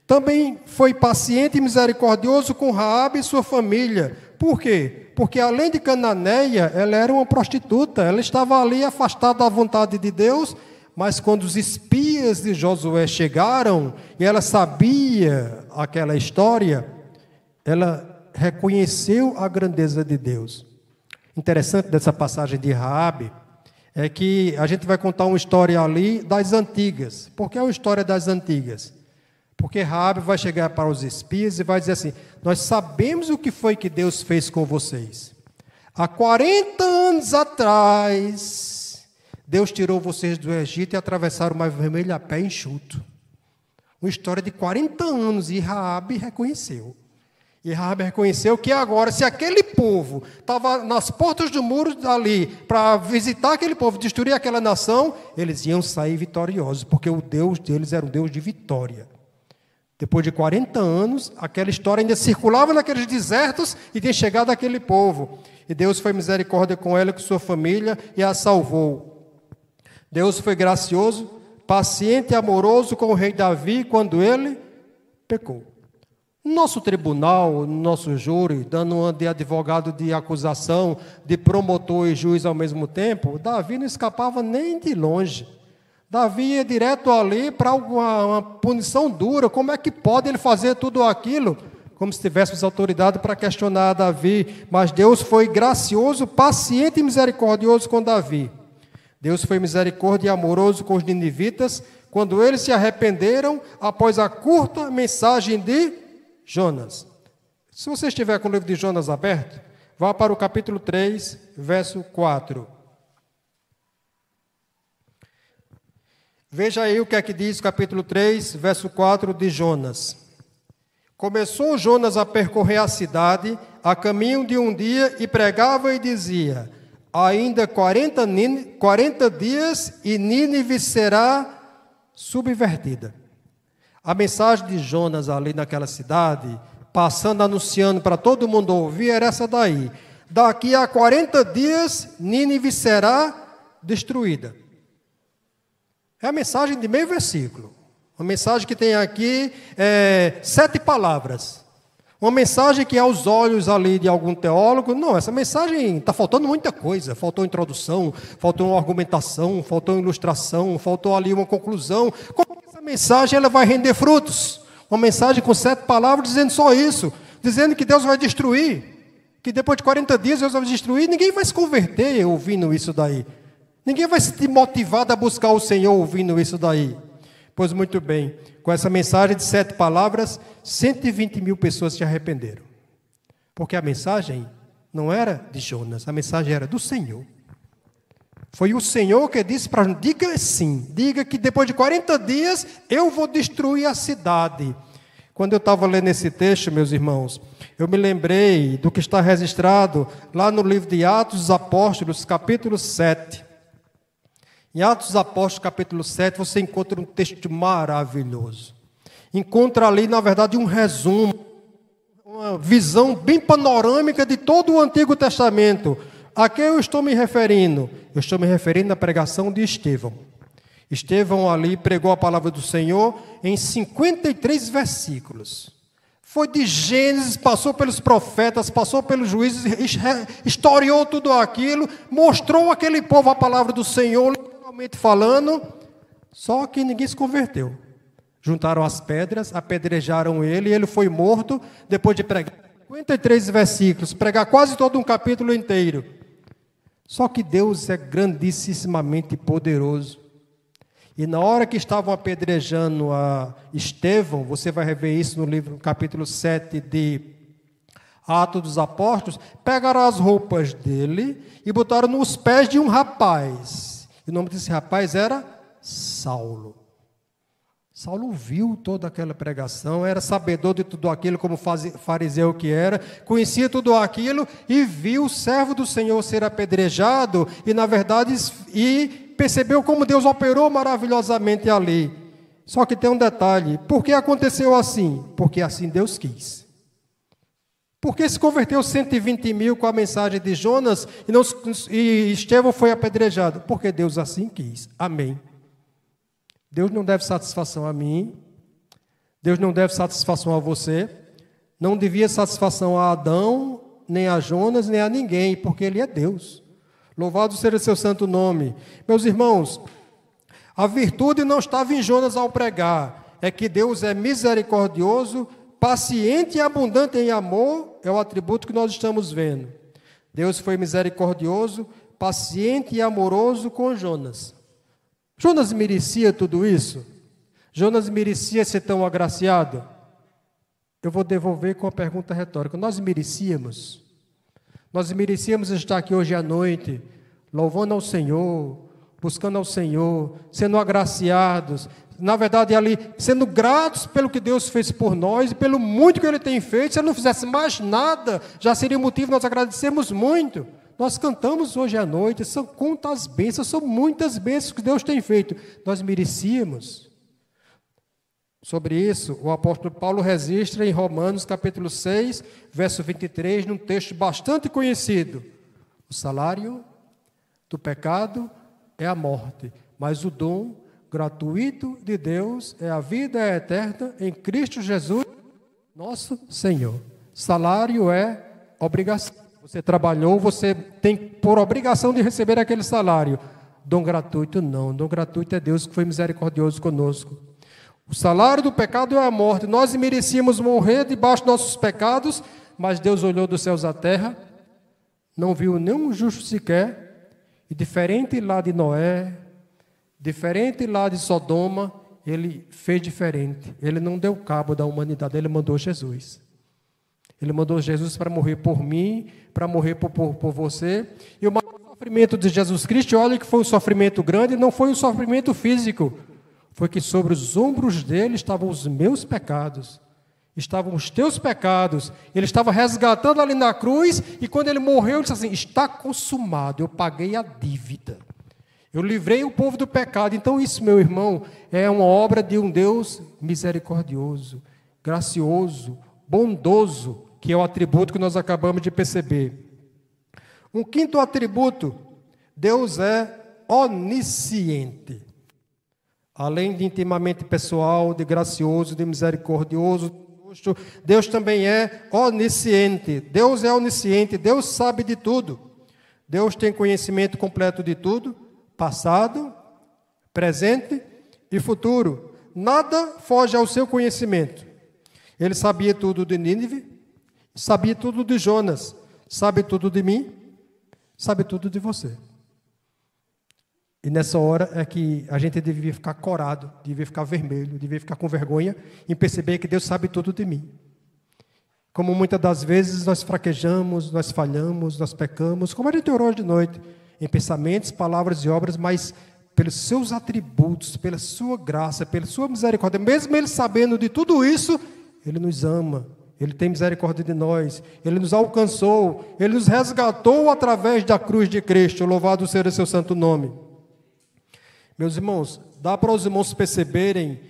Também foi paciente e misericordioso com Raabe e sua família. Por quê? Porque além de cananeia, ela era uma prostituta, ela estava ali afastada da vontade de Deus, mas quando os espias de Josué chegaram, e ela sabia aquela história, ela reconheceu a grandeza de Deus. Interessante dessa passagem de Raabe é que a gente vai contar uma história ali das antigas. Por que é uma história das antigas? Porque Raabe vai chegar para os espias e vai dizer assim: nós sabemos o que foi que Deus fez com vocês. Há 40 anos atrás, Deus tirou vocês do Egito e atravessaram o Mar Vermelho a pé enxuto. Uma história de 40 anos, e Raabe reconheceu. E Raabe reconheceu que agora, se aquele povo estava nas portas do muro ali, para visitar aquele povo, destruir aquela nação, eles iam sair vitoriosos, porque o Deus deles era um Deus de vitória. Depois de 40 anos, aquela história ainda circulava naqueles desertos e tinha chegado aquele povo. E Deus foi misericórdia com ela e com sua família e a salvou. Deus foi gracioso, paciente e amoroso com o rei Davi quando ele pecou. Nosso tribunal, nosso júri, dando uma de advogado de acusação, de promotor e juiz ao mesmo tempo, Davi não escapava nem de longe. Davi ia direto ali para uma punição dura. Como é que pode ele fazer tudo aquilo? Como se tivéssemos autoridade para questionar Davi. Mas Deus foi gracioso, paciente e misericordioso com Davi. Deus foi misericórdia e amoroso com os ninivitas, quando eles se arrependeram após a curta mensagem de Jonas. Se você estiver com o livro de Jonas aberto, vá para o capítulo 3, verso 4. Veja aí o que é que diz o capítulo 3, verso 4 de Jonas. Começou Jonas a percorrer a cidade, a caminho de um dia, e pregava e dizia: ainda 40 dias e Nínive será subvertida. A mensagem de Jonas ali naquela cidade, passando, anunciando para todo mundo ouvir, era essa daí: daqui a 40 dias, Nínive será destruída. É a mensagem de meio versículo. Uma mensagem que tem aqui 7 palavras. Uma mensagem que aos olhos ali de algum teólogo, não, essa mensagem está faltando muita coisa. Faltou introdução, faltou uma argumentação, faltou ilustração, faltou ali uma conclusão. Como essa mensagem ela vai render frutos? Uma mensagem com 7 palavras dizendo só isso, dizendo que Deus vai destruir, que depois de 40 dias Deus vai destruir. Ninguém vai se converter ouvindo isso daí. Ninguém vai se motivar a buscar o Senhor ouvindo isso daí. Pois muito bem, com essa mensagem de 7 palavras, 120 mil pessoas se arrependeram. Porque a mensagem não era de Jonas, a mensagem era do Senhor. Foi o Senhor que disse para nós: diga sim, diga que depois de 40 dias eu vou destruir a cidade. Quando eu estava lendo esse texto, meus irmãos, eu me lembrei do que está registrado lá no livro de Atos dos Apóstolos, capítulo 7. Em Atos dos Apóstolos, capítulo 7, você encontra um texto maravilhoso. Encontra ali, na verdade, um resumo, uma visão bem panorâmica de todo o Antigo Testamento. A que eu estou me referindo? Eu estou me referindo à pregação de Estevão. Estevão ali pregou a palavra do Senhor em 53 versículos. Foi de Gênesis, passou pelos profetas, passou pelos juízes, historiou tudo aquilo, mostrou àquele povo a palavra do Senhor, literalmente falando, só que ninguém se converteu. Juntaram as pedras, apedrejaram ele, e ele foi morto, depois de pregar 53 versículos, pregar quase todo um capítulo inteiro. Só que Deus é grandissimamente poderoso. E na hora que estavam apedrejando a Estevão, você vai rever isso no livro, no capítulo 7 de Atos dos Apóstolos, pegaram as roupas dele e botaram nos pés de um rapaz. E o nome desse rapaz era Saulo. Saulo viu toda aquela pregação, era sabedor de tudo aquilo, como fariseu que era, conhecia tudo aquilo e viu o servo do Senhor ser apedrejado e, na verdade, percebeu como Deus operou maravilhosamente ali. Só que tem um detalhe: por que aconteceu assim? Porque assim Deus quis. Por que se converteu 120 mil com a mensagem de Jonas e Estevão foi apedrejado? Porque Deus assim quis. Amém. Deus não deve satisfação a mim, Deus não deve satisfação a você, não devia satisfação a Adão, nem a Jonas, nem a ninguém, porque ele é Deus. Louvado seja o seu santo nome. Meus irmãos, a virtude não estava em Jonas ao pregar, é que Deus é misericordioso, paciente e abundante em amor, é o atributo que nós estamos vendo. Deus foi misericordioso, paciente e amoroso com Jonas. Jonas merecia tudo isso? Jonas merecia ser tão agraciado? Eu vou devolver com a pergunta retórica. Nós merecíamos? Nós merecíamos estar aqui hoje à noite, louvando ao Senhor, buscando ao Senhor, sendo agraciados, na verdade ali, sendo gratos pelo que Deus fez por nós e pelo muito que Ele tem feito. Se Ele não fizesse mais nada, já seria motivo nós agradecermos muito. Nós cantamos hoje à noite, são quantas bênçãos, são muitas bênçãos que Deus tem feito. Nós merecíamos. Sobre isso, o apóstolo Paulo registra em Romanos capítulo 6, verso 23, num texto bastante conhecido. O salário do pecado é a morte, mas o dom gratuito de Deus é a vida eterna em Cristo Jesus, nosso Senhor. Salário é obrigação. Você trabalhou, você tem por obrigação de receber aquele salário. Dom gratuito não, dom gratuito é Deus que foi misericordioso conosco. O salário do pecado é a morte. Nós merecíamos morrer debaixo dos nossos pecados, mas Deus olhou dos céus à terra, não viu nenhum justo sequer, e diferente lá de Noé, diferente lá de Sodoma, Ele fez diferente. Ele não deu cabo da humanidade, Ele mandou Jesus. Ele mandou Jesus para morrer por mim, para morrer por você. E o maior sofrimento de Jesus Cristo, olha que foi um sofrimento grande, não foi um sofrimento físico, foi que sobre os ombros dele estavam os meus pecados, estavam os teus pecados. Ele estava resgatando ali na cruz, e quando ele morreu, ele disse assim: está consumado, eu paguei a dívida, eu livrei o povo do pecado. Então isso, meu irmão, é uma obra de um Deus misericordioso, gracioso, bondoso, que é o atributo que nós acabamos de perceber. Um quinto atributo: Deus é onisciente. Além de intimamente pessoal, de gracioso, de misericordioso, justo, Deus também é onisciente. Deus é onisciente, Deus sabe de tudo. Deus tem conhecimento completo de tudo, passado, presente e futuro. Nada foge ao seu conhecimento. Ele sabia tudo de Nínive, sabia tudo de Jonas, sabe tudo de mim, sabe tudo de você. E nessa hora é que a gente devia ficar corado, devia ficar vermelho, devia ficar com vergonha em perceber que Deus sabe tudo de mim. Como muitas das vezes nós fraquejamos, nós falhamos, nós pecamos, como a gente orou de noite, em pensamentos, palavras e obras, mas pelos seus atributos, pela sua graça, pela sua misericórdia, mesmo Ele sabendo de tudo isso, Ele nos ama, Ele tem misericórdia de nós, Ele nos alcançou, Ele nos resgatou através da cruz de Cristo. Louvado seja o seu santo nome. Meus irmãos, dá para os irmãos perceberem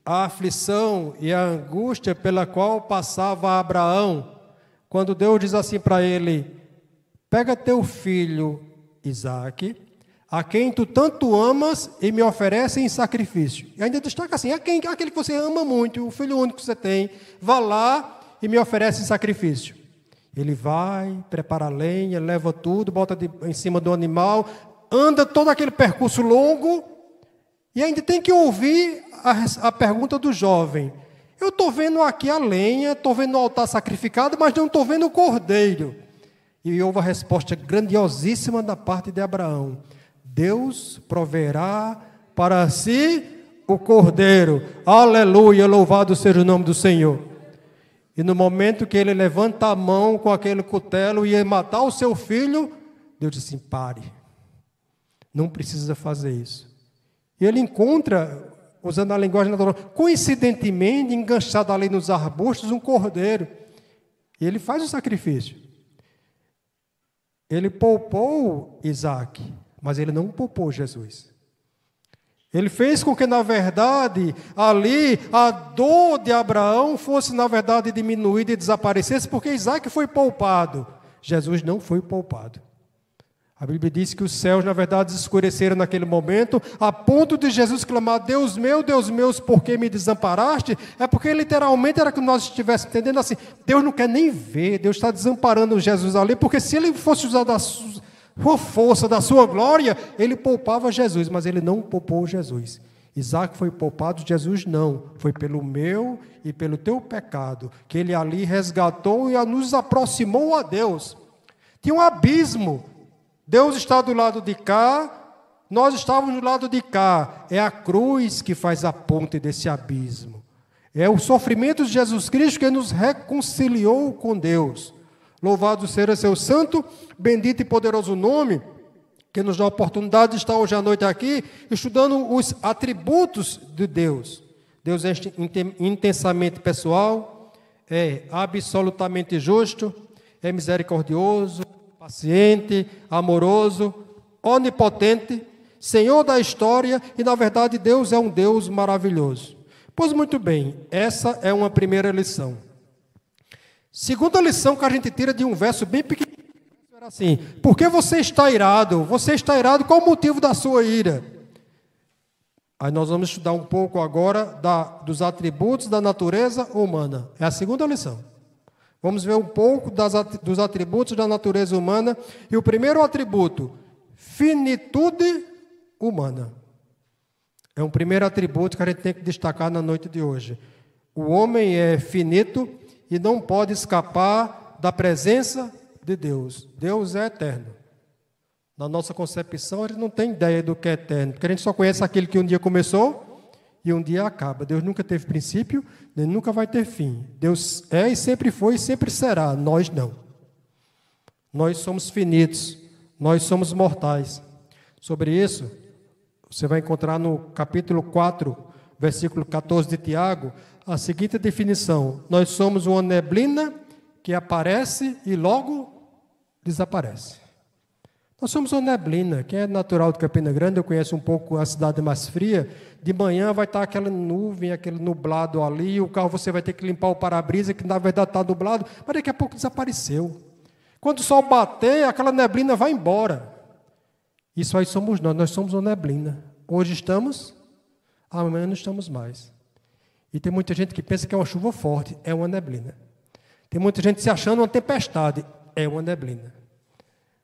a aflição e a angústia pela qual passava Abraão, quando Deus diz assim para ele: pega teu filho Isaque, a quem tu tanto amas, e me oferece em sacrifício. E ainda destaca assim: aquele que você ama muito, o filho único que você tem, vá lá e me oferece em sacrifício. Ele vai, prepara a lenha, leva tudo, bota em cima do animal, anda todo aquele percurso longo, e ainda tem que ouvir a pergunta do jovem: eu estou vendo aqui a lenha, estou vendo o altar sacrificado, mas não estou vendo o cordeiro. E houve a resposta grandiosíssima da parte de Abraão: Deus proverá para si o cordeiro. Aleluia, louvado seja o nome do Senhor. E no momento que ele levanta a mão com aquele cutelo e ia matar o seu filho, Deus disse assim: pare, não precisa fazer isso. E ele encontra, usando a linguagem natural, coincidentemente, enganchado ali nos arbustos, um cordeiro. E ele faz o sacrifício. Ele poupou Isaque, mas ele não poupou Jesus. Ele fez com que, na verdade, ali, a dor de Abraão fosse, na verdade, diminuída e desaparecesse, porque Isaque foi poupado. Jesus não foi poupado. A Bíblia diz que os céus, na verdade, escureceram naquele momento, a ponto de Jesus clamar: Deus meu, por que me desamparaste? É porque literalmente era que nós estivéssemos entendendo assim: Deus não quer nem ver, Deus está desamparando Jesus ali, porque se ele fosse usar da sua força, da sua glória, ele poupava Jesus, mas ele não poupou Jesus. Isaac foi poupado, Jesus não. Foi pelo meu e pelo teu pecado, que ele ali resgatou e nos aproximou a Deus. Tinha um abismo. Deus está do lado de cá, nós estávamos do lado de cá. É a cruz que faz a ponte desse abismo. É o sofrimento de Jesus Cristo que nos reconciliou com Deus. Louvado seja seu santo, bendito e poderoso nome, que nos dá a oportunidade de estar hoje à noite aqui, estudando os atributos de Deus. Deus é intensamente pessoal, é absolutamente justo, é misericordioso, paciente, amoroso, onipotente, Senhor da história, e na verdade Deus é um Deus maravilhoso. Pois muito bem, essa é uma primeira lição. Segunda lição que a gente tira de um verso bem pequenininho, era assim: por que você está irado? Você está irado, qual o motivo da sua ira? Aí nós vamos estudar um pouco agora dos atributos da natureza humana. É a segunda lição. Vamos ver um pouco dos atributos da natureza humana. E o primeiro atributo, finitude humana. É um primeiro atributo que a gente tem que destacar na noite de hoje. O homem é finito e não pode escapar da presença de Deus. Deus é eterno. Na nossa concepção, a gente não tem ideia do que é eterno, porque a gente só conhece aquele que um dia começou e um dia acaba. Deus nunca teve princípio, nem nunca vai ter fim. Deus é e sempre foi e sempre será. Nós não. Nós somos finitos, nós somos mortais. Sobre isso, você vai encontrar no capítulo 4, versículo 14 de Tiago, a seguinte definição: nós somos uma neblina que aparece e logo desaparece. Nós somos uma neblina. Quem é natural de Campina Grande, eu conheço um pouco a cidade mais fria, de manhã vai estar aquela nuvem, aquele nublado ali, o carro você vai ter que limpar o para-brisa, que na verdade está nublado, mas daqui a pouco desapareceu. Quando o sol bater, aquela neblina vai embora. Isso aí somos nós somos uma neblina. Hoje estamos, amanhã não estamos mais. E tem muita gente que pensa que é uma chuva forte, é uma neblina. Tem muita gente se achando uma tempestade, é uma neblina.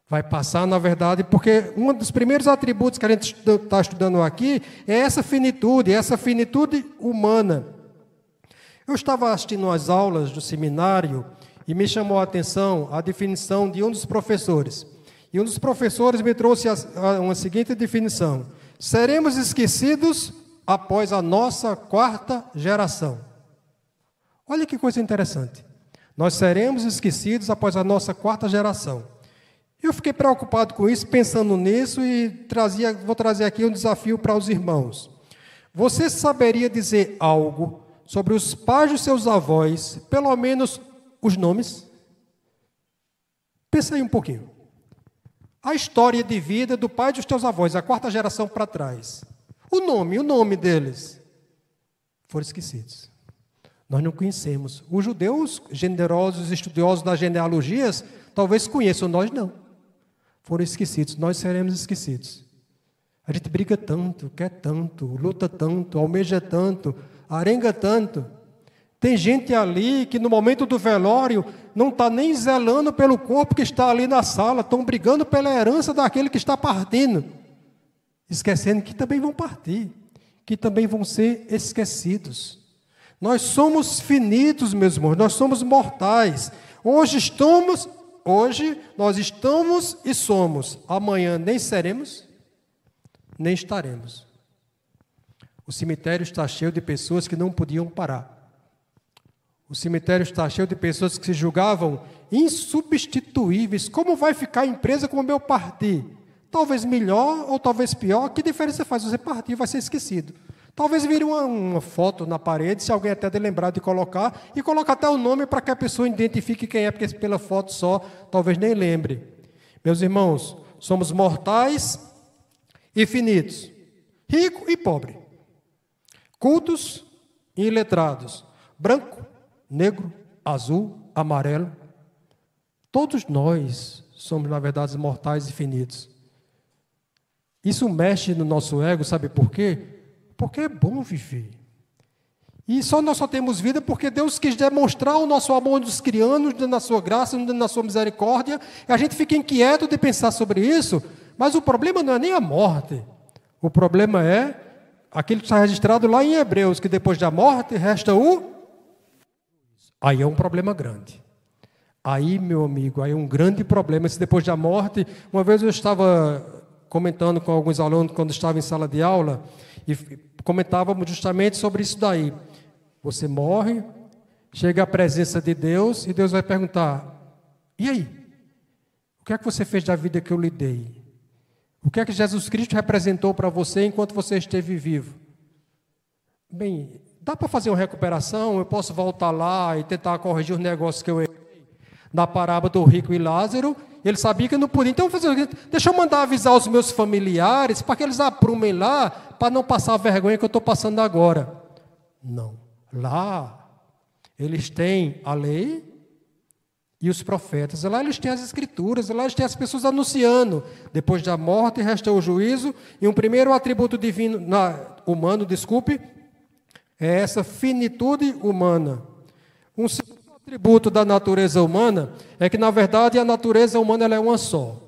Vai passar, na verdade, porque um dos primeiros atributos que a gente está estudando aqui é essa finitude humana. Eu estava assistindo às aulas do seminário e me chamou a atenção a definição de um dos professores. E um dos professores me trouxe uma seguinte definição: seremos esquecidos após a nossa quarta geração. Olha que coisa interessante. Nós seremos esquecidos após a nossa quarta geração. Eu fiquei preocupado com isso, pensando nisso, e vou trazer aqui um desafio para os irmãos. Você saberia dizer algo sobre os pais dos seus avós, pelo menos os nomes? Pensa aí um pouquinho. A história de vida do pai dos teus avós, a quarta geração para trás. O nome deles foram esquecidos. Nós não conhecemos. Os judeus generosos, estudiosos das genealogias, talvez conheçam, nós não. Foram esquecidos, nós seremos esquecidos. A gente briga tanto, quer tanto, luta tanto, almeja tanto, arenga tanto. Tem gente ali que no momento do velório não está nem zelando pelo corpo que está ali na sala, estão brigando pela herança daquele que está partindo, esquecendo que também vão partir, que também vão ser esquecidos. Nós somos finitos, meus irmãos, nós somos mortais. Hoje nós estamos e somos, amanhã nem seremos, nem estaremos. O cemitério está cheio de pessoas que não podiam parar. O cemitério está cheio de pessoas que se julgavam insubstituíveis. Como vai ficar a empresa quando eu partir? Talvez melhor ou talvez pior. Que diferença faz? Você partir vai ser esquecido. Talvez vire uma foto na parede, se alguém até der lembrado de colocar, e coloca até o nome para que a pessoa identifique quem é, porque pela foto só, talvez nem lembre. Meus irmãos, somos mortais e finitos, rico e pobre, cultos e iletrados, branco, negro, azul, amarelo. Todos nós somos, na verdade, mortais e finitos. Isso mexe no nosso ego, sabe por quê? Porque é bom viver. E nós só temos vida porque Deus quis demonstrar o nosso amor nos criando, na sua graça, na sua misericórdia. E a gente fica inquieto de pensar sobre isso, mas o problema não é nem a morte. O problema é aquilo que está registrado lá em Hebreus, que depois da morte resta o... Aí é um problema grande. Aí, meu amigo, aí é um grande problema. Se depois da morte... Uma vez eu estava comentando com alguns alunos, quando estava em sala de aula, e comentávamos justamente sobre isso daí. Você morre, chega à presença de Deus, e Deus vai perguntar, e aí? O que é que você fez da vida que eu lhe dei? O que é que Jesus Cristo representou para você enquanto você esteve vivo? Bem, dá para fazer uma recuperação? Eu posso voltar lá e tentar corrigir os negócios que eu errei? Na parábola do rico e Lázaro, ele sabia que não podia. Então, deixa eu mandar avisar os meus familiares para que eles aprumem lá, para não passar a vergonha que eu estou passando agora. Não. Lá, eles têm a lei e os profetas. Lá eles têm as escrituras, lá eles têm as pessoas anunciando. Depois da morte resta o juízo. E um primeiro atributo divino, humano, é essa finitude humana. Um segundo atributo da natureza humana é que, na verdade, a natureza humana ela é uma só.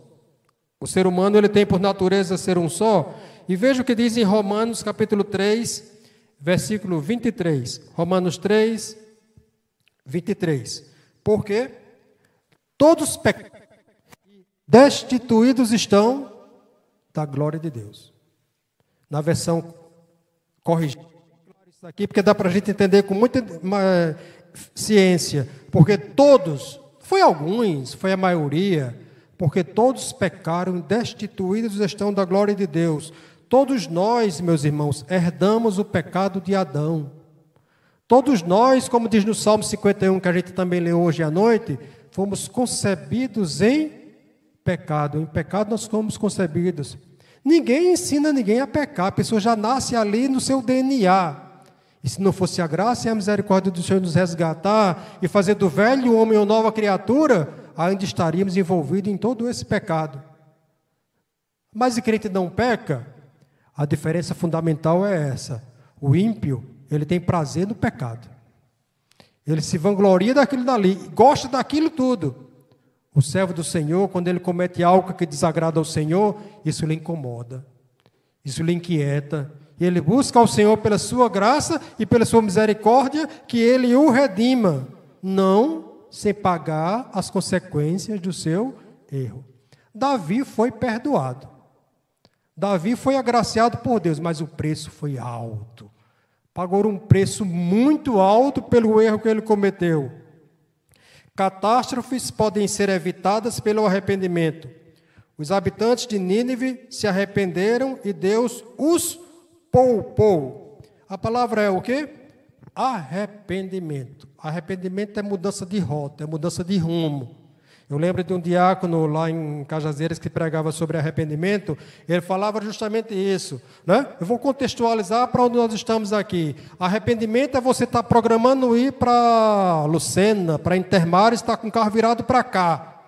O ser humano ele tem por natureza ser um só. E veja o que diz em Romanos capítulo 3, versículo 23. Romanos 3, 23. Porque todos pecados destituídos estão da glória de Deus. Na versão corrigida. Isso aqui porque dá para a gente entender com muita ciência. Porque todos, foi alguns, foi a maioria, porque todos pecaram e destituídos estão da glória de Deus. Todos nós, meus irmãos, herdamos o pecado de Adão. Todos nós, como diz no Salmo 51, que a gente também leu hoje à noite, fomos concebidos em pecado. Em pecado nós fomos concebidos. Ninguém ensina ninguém a pecar, a pessoa já nasce ali no seu DNA. E se não fosse a graça e a misericórdia do Senhor nos resgatar e fazer do velho homem uma nova criatura, ainda estaríamos envolvidos em todo esse pecado. Mas o crente não peca? A diferença fundamental é essa. O ímpio, ele tem prazer no pecado. Ele se vangloria daquilo dali, gosta daquilo tudo. O servo do Senhor, quando ele comete algo que desagrada ao Senhor, isso lhe incomoda, isso lhe inquieta. E ele busca ao Senhor pela sua graça e pela sua misericórdia, que ele o redima, não sem pagar as consequências do seu erro. Davi foi perdoado. Davi foi agraciado por Deus, mas o preço foi alto. Pagou um preço muito alto pelo erro que ele cometeu. Catástrofes podem ser evitadas pelo arrependimento. Os habitantes de Nínive se arrependeram e Deus os poupou. A palavra é o quê? Arrependimento. Arrependimento é mudança de rota, é mudança de rumo. Eu lembro de um diácono lá em Cajazeiras que pregava sobre arrependimento. Ele falava justamente isso, né? Eu vou contextualizar para onde nós estamos aqui. Arrependimento é você estar programando ir para Lucena, para Intermares, estar com o carro virado para cá.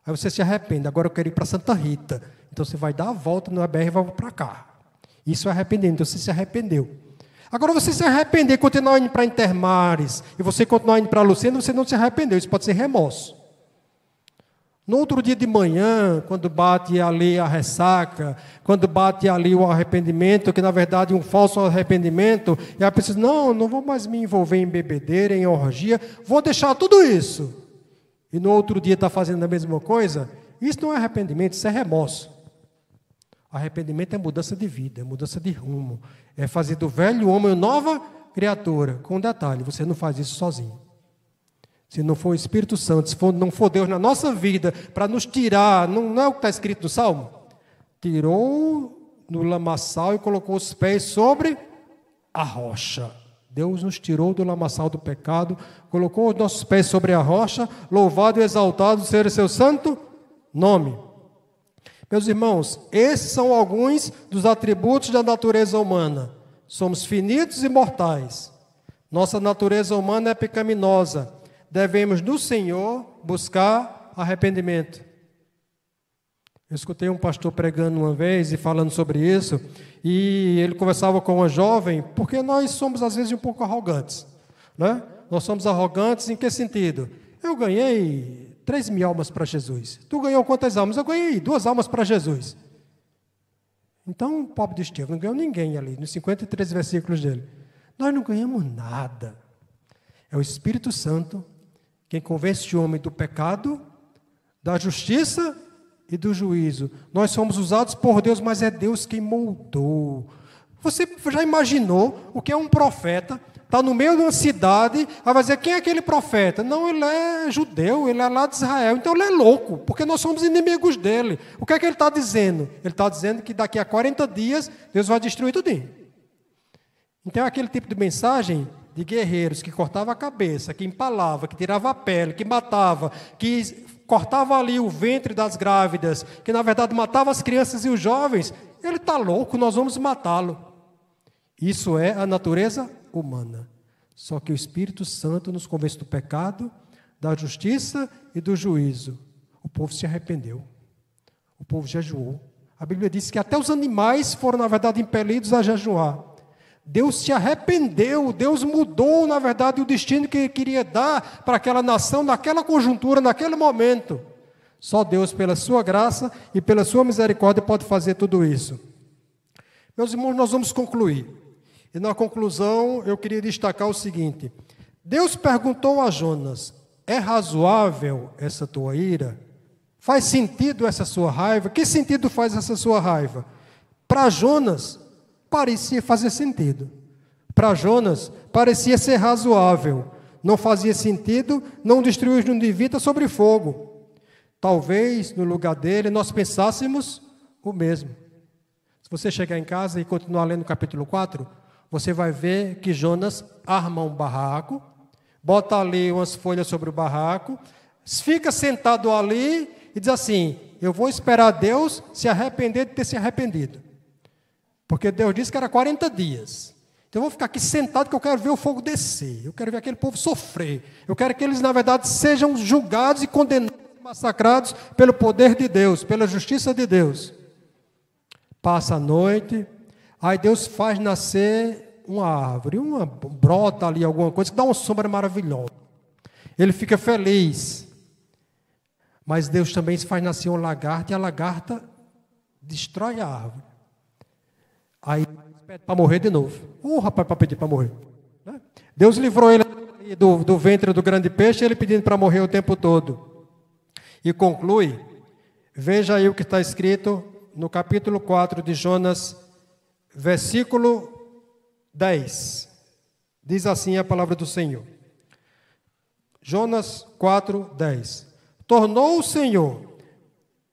Aí você se arrepende. Agora eu quero ir para Santa Rita. Então você vai dar a volta no BR e vai para cá. Isso é arrependimento. Então você se arrependeu. Agora você se arrepender, continuar indo para Intermares e você continuar indo para Lucena, você não se arrependeu. Isso pode ser remorso. No outro dia de manhã, quando bate ali a ressaca, quando bate ali o arrependimento, que na verdade é um falso arrependimento, e a pessoa diz, não vou mais me envolver em bebedeira, em orgia, vou deixar tudo isso. E no outro dia está fazendo a mesma coisa, isso não é arrependimento, isso é remorso. Arrependimento é mudança de vida, é mudança de rumo, é fazer do velho homem uma nova criatura. Com um detalhe, você não faz isso sozinho. Se não for o Espírito Santo, se não for Deus na nossa vida, para nos tirar, não é o que está escrito no Salmo? Tirou no lamaçal e colocou os pés sobre a rocha. Deus nos tirou do lamaçal do pecado, colocou os nossos pés sobre a rocha, louvado e exaltado seja o seu santo nome. Meus irmãos, esses são alguns dos atributos da natureza humana. Somos finitos e mortais. Nossa natureza humana é pecaminosa. Devemos no Senhor buscar arrependimento. Eu escutei um pastor pregando uma vez e falando sobre isso, e ele conversava com uma jovem, porque nós somos às vezes um pouco arrogantes, né? Nós somos arrogantes em que sentido? Eu ganhei 3.000 almas para Jesus. Tu ganhou quantas almas? Eu ganhei 2 almas para Jesus. Então, o pobre de Estevão não ganhou ninguém ali, nos 53 versículos dele. Nós não ganhamos nada. É o Espírito Santo quem convence o homem do pecado, da justiça e do juízo. Nós somos usados por Deus, mas é Deus quem moldou. Você já imaginou o que é um profeta? Está no meio de uma cidade, vai dizer, quem é aquele profeta? Não, ele é judeu, ele é lá de Israel, então ele é louco, porque nós somos inimigos dele. O que é que ele está dizendo? Ele está dizendo que daqui a 40 dias, Deus vai destruir tudinho. Então é aquele tipo de mensagem de guerreiros que cortava a cabeça, que empalava, que tirava a pele, que matava, que cortava ali o ventre das grávidas, que na verdade matava as crianças e os jovens. Ele está louco, nós vamos matá-lo. Isso é a natureza humana. Só que o Espírito Santo nos convence do pecado, da justiça e do juízo. O povo se arrependeu. O povo jejuou. A Bíblia diz que até os animais foram, na verdade, impelidos a jejuar. Deus se arrependeu, Deus mudou, na verdade, o destino que Ele queria dar para aquela nação, naquela conjuntura, naquele momento. Só Deus, pela sua graça e pela sua misericórdia, pode fazer tudo isso. Meus irmãos, nós vamos concluir. E na conclusão, eu queria destacar o seguinte. Deus perguntou a Jonas, é razoável essa tua ira? Faz sentido essa sua raiva? Que sentido faz essa sua raiva? Para Jonas, parecia fazer sentido. Para Jonas, parecia ser razoável. Não fazia sentido não destruir os ninivitas sobre fogo. Talvez, no lugar dele, nós pensássemos o mesmo. Se você chegar em casa e continuar lendo o capítulo 4, você vai ver que Jonas arma um barraco, bota ali umas folhas sobre o barraco, fica sentado ali e diz assim, eu vou esperar Deus se arrepender de ter se arrependido. Porque Deus disse que era 40 dias. Então eu vou ficar aqui sentado que eu quero ver o fogo descer. Eu quero ver aquele povo sofrer. Eu quero que eles, na verdade, sejam julgados e condenados e massacrados pelo poder de Deus, pela justiça de Deus. Passa a noite, aí Deus faz nascer uma árvore, uma brota ali, alguma coisa que dá uma sombra maravilhosa. Ele fica feliz. Mas Deus também faz nascer uma lagarta e a lagarta destrói a árvore. Aí pede para morrer de novo. Rapaz, para pedir para morrer. Deus livrou ele do ventre do grande peixe, ele pedindo para morrer o tempo todo. E conclui, veja aí o que está escrito no capítulo 4 de Jonas, versículo 10. Diz assim a palavra do Senhor. Jonas 4, 10. Tornou o Senhor,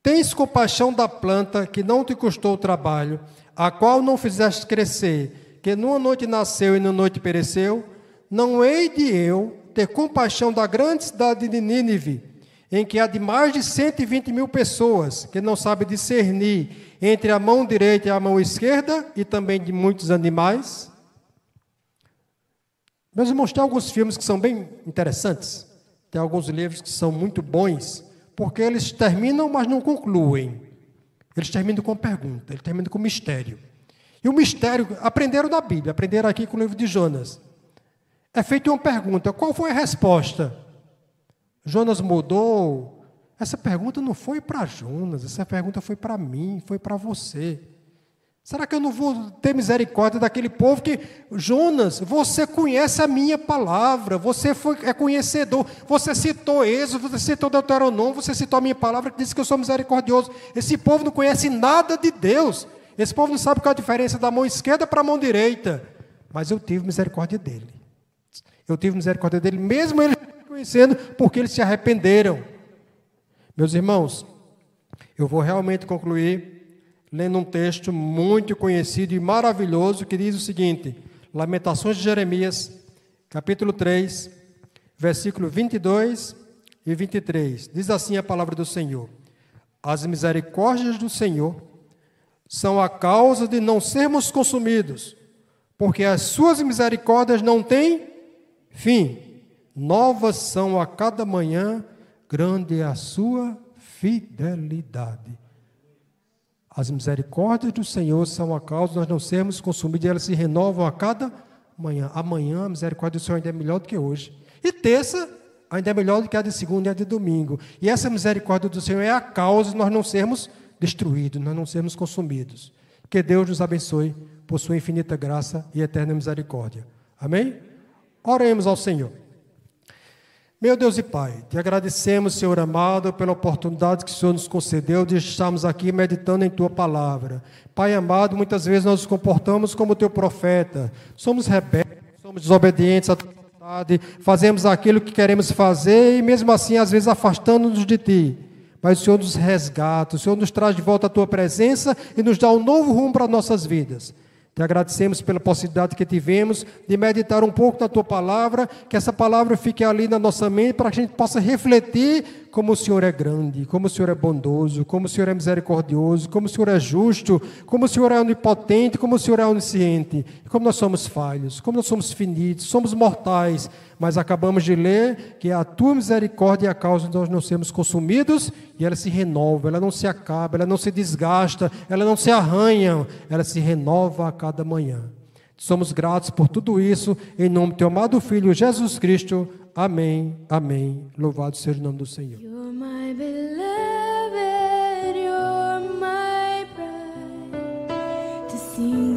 tens compaixão da planta que não te custou trabalho, a qual não fizeste crescer, que numa noite nasceu e numa noite pereceu, não hei de eu ter compaixão da grande cidade de Nínive, em que há de mais de 120.000 pessoas, que não sabem discernir entre a mão direita e a mão esquerda, e também de muitos animais. Meus irmãos, tem alguns filmes que são bem interessantes, tem alguns livros que são muito bons, porque eles terminam, mas não concluem. Eles terminam com pergunta, eles terminam com mistério. E o mistério, aprenderam na Bíblia, aprenderam aqui com o livro de Jonas. É feita uma pergunta, qual foi a resposta? Jonas mudou? Essa pergunta não foi para Jonas, essa pergunta foi para mim, foi para você. Será que eu não vou ter misericórdia daquele povo que, Jonas, você conhece a minha palavra, você é conhecedor, você citou Êxodo, você citou Deuteronômio, você citou a minha palavra que diz que eu sou misericordioso. Esse povo não conhece nada de Deus, esse povo não sabe qual é a diferença da mão esquerda para a mão direita, mas eu tive misericórdia dele. Eu tive misericórdia dele, mesmo eles não conhecendo, porque eles se arrependeram. Meus irmãos, eu vou realmente concluir lendo um texto muito conhecido e maravilhoso que diz o seguinte, Lamentações de Jeremias, capítulo 3, versículo 22 e 23. Diz assim a palavra do Senhor: as misericórdias do Senhor são a causa de não sermos consumidos, porque as suas misericórdias não têm fim. Novas são a cada manhã, grande é a sua fidelidade. As misericórdias do Senhor são a causa de nós não sermos consumidos e elas se renovam a cada manhã. Amanhã a misericórdia do Senhor ainda é melhor do que hoje. E terça ainda é melhor do que a de segunda e a de domingo. E essa misericórdia do Senhor é a causa de nós não sermos destruídos, nós não sermos consumidos. Que Deus nos abençoe por sua infinita graça e eterna misericórdia. Amém? Oremos ao Senhor. Meu Deus e Pai, te agradecemos, Senhor amado, pela oportunidade que o Senhor nos concedeu de estarmos aqui meditando em Tua Palavra. Pai amado, muitas vezes nós nos comportamos como Teu profeta. Somos rebeldes, somos desobedientes à Tua vontade, fazemos aquilo que queremos fazer e mesmo assim, às vezes, afastando-nos de Ti. Mas o Senhor nos resgata, o Senhor nos traz de volta a Tua presença e nos dá um novo rumo para as nossas vidas. Te agradecemos pela possibilidade que tivemos de meditar um pouco na Tua Palavra, que essa Palavra fique ali na nossa mente para que a gente possa refletir como o Senhor é grande, como o Senhor é bondoso, como o Senhor é misericordioso, como o Senhor é justo, como o Senhor é onipotente, como o Senhor é onisciente, como nós somos falhos, como nós somos finitos, somos mortais, mas acabamos de ler que a Tua misericórdia é a causa de nós não sermos consumidos e ela se renova, ela não se acaba, ela não se desgasta, ela não se arranha, ela se renova a cada manhã. Somos gratos por tudo isso, em nome do Teu amado Filho Jesus Cristo. Amém, amém. Louvado seja o nome do Senhor. You're my beloved, you're my bride, to sing